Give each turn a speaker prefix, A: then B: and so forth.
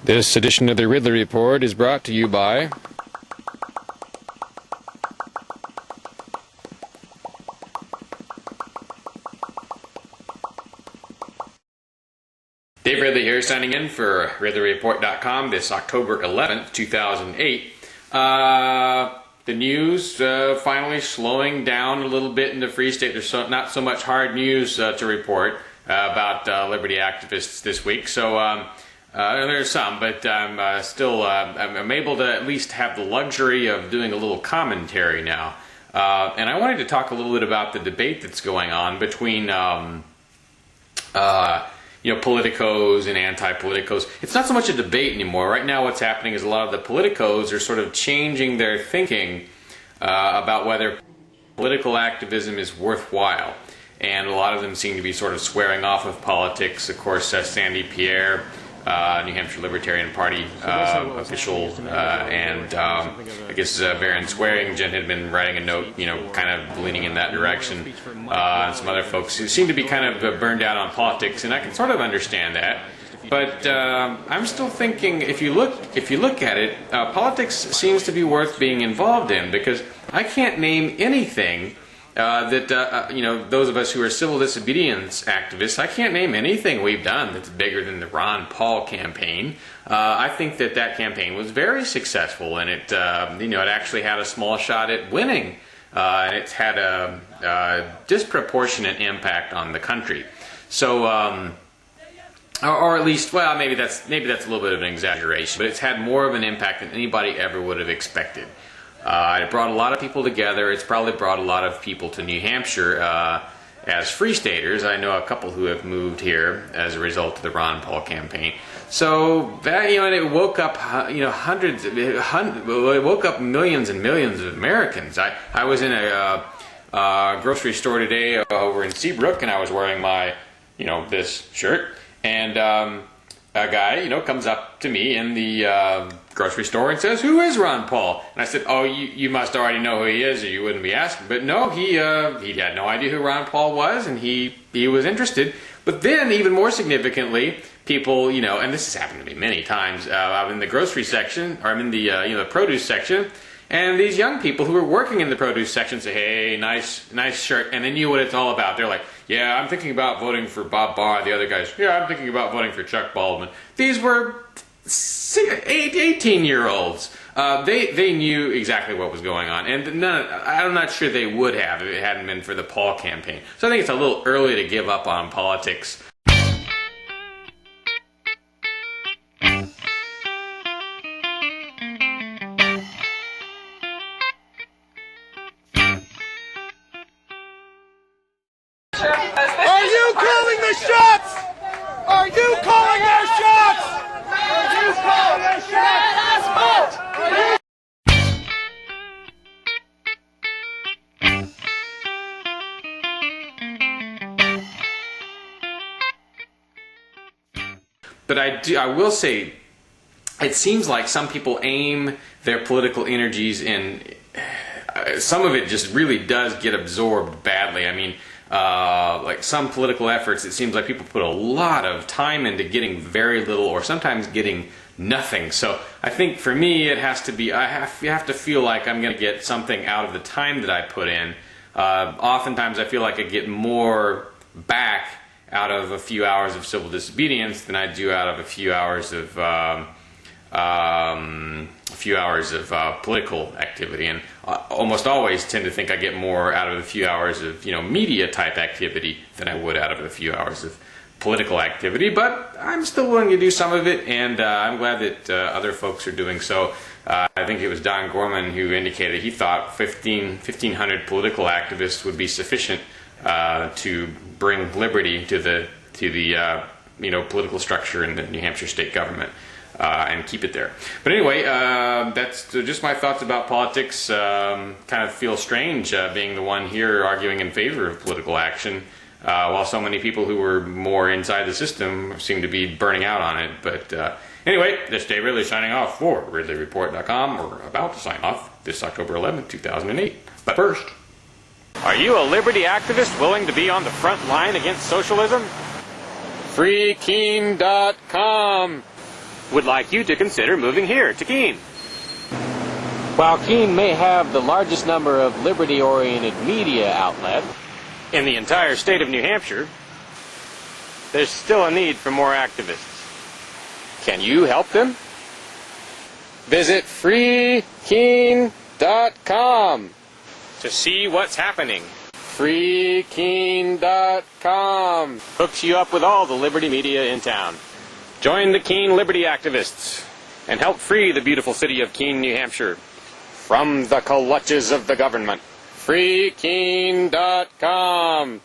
A: This edition of the Ridley Report is brought to you by Dave Ridley here, signing in for RidleyReport.com this October 11th, 2008. The news finally slowing down a little bit in the Free State. There's not so much hard news to report about liberty activists this week. So there's some, but I'm I'm able to at least have the luxury of doing a little commentary now. And I wanted to talk a little bit about the debate that's going on between politicos and anti-politicos. It's not so much a debate anymore. Right now what's happening is a lot of the politicos are sort of changing their thinking about whether political activism is worthwhile. And a lot of them seem to be sort of swearing off of politics. Of course, Sandy Pierre, New Hampshire Libertarian Party official, and I guess Baron Swearingen had been writing a note, kind of leaning in that direction. And some other folks who seem to be kind of burned out on politics, and I can sort of understand that. But I'm still thinking, if you look at it, politics seems to be worth being involved in, because I can't name anything those of us who are civil disobedience activists, I can't name anything we've done that's bigger than the Ron Paul campaign. I think that campaign was very successful, and it actually had a small shot at winning. And it's had a disproportionate impact on the country. So, or at least, well, maybe that's a little bit of an exaggeration, but it's had more of an impact than anybody ever would have expected. It brought a lot of people together. It's probably brought a lot of people to New Hampshire as Free Staters. I know a couple who have moved here as a result of the Ron Paul campaign. So that, and it woke up it woke up millions and millions of Americans. I was in a grocery store today over in Seabrook, and I was wearing my this shirt, and a guy comes up to me in the grocery store and says, "Who is Ron Paul?" And I said, "Oh, you must already know who he is, or you wouldn't be asking." But no, he had no idea who Ron Paul was, and he was interested. But then, even more significantly, people, and this has happened to me many times. I'm in the grocery section, or I'm in the the produce section, and these young people who are working in the produce section say, "Hey, nice shirt," and they knew what it's all about. They're like, "Yeah, I'm thinking about voting for Bob Barr." The other guys, "Yeah, I'm thinking about voting for Chuck Baldwin." These were 18-year-olds. They knew exactly what was going on, and I'm not sure they would have if it hadn't been for the Paul campaign. So I think it's a little early to give up on politics.
B: Are you calling the shots? Are you calling their shots? Are you calling their shots? Let us vote!
A: But I will say, it seems like some people aim their political energies in. Some of it just really does get absorbed badly. I mean, like some political efforts, it seems like people put a lot of time into getting very little, or sometimes getting nothing. So I think for me, it has to be, you have to feel like I'm going to get something out of the time that I put in. Oftentimes I feel like I get more back out of a few hours of civil disobedience than I do out of a few hours of political activity, and almost always tend to think I get more out of a few hours of media type activity than I would out of a few hours of political activity. But I'm still willing to do some of it, and I'm glad that other folks are doing so. I think it was Don Gorman who indicated he thought 1,500 political activists would be sufficient to bring liberty to the political structure in the New Hampshire state government. And keep it there. But anyway, that's just my thoughts about politics. Kind of feel strange being the one here arguing in favor of political action, while so many people who were more inside the system seem to be burning out on it. But anyway, this is Dave Ridley signing off for RidleyReport.com, or about to sign off this October 11th, 2008. But first, are you a liberty activist willing to be on the front line against socialism? Freekeen.com would like you to consider moving here to Keene. While Keene may have the largest number of liberty-oriented media outlets in the entire state of New Hampshire, there's still a need for more activists. Can you help them? Visit freekeene.com to see what's happening. freekeene.com hooks you up with all the liberty media in town. Join the Keene Liberty activists and help free the beautiful city of Keene, New Hampshire from the clutches of the government. freekeene.com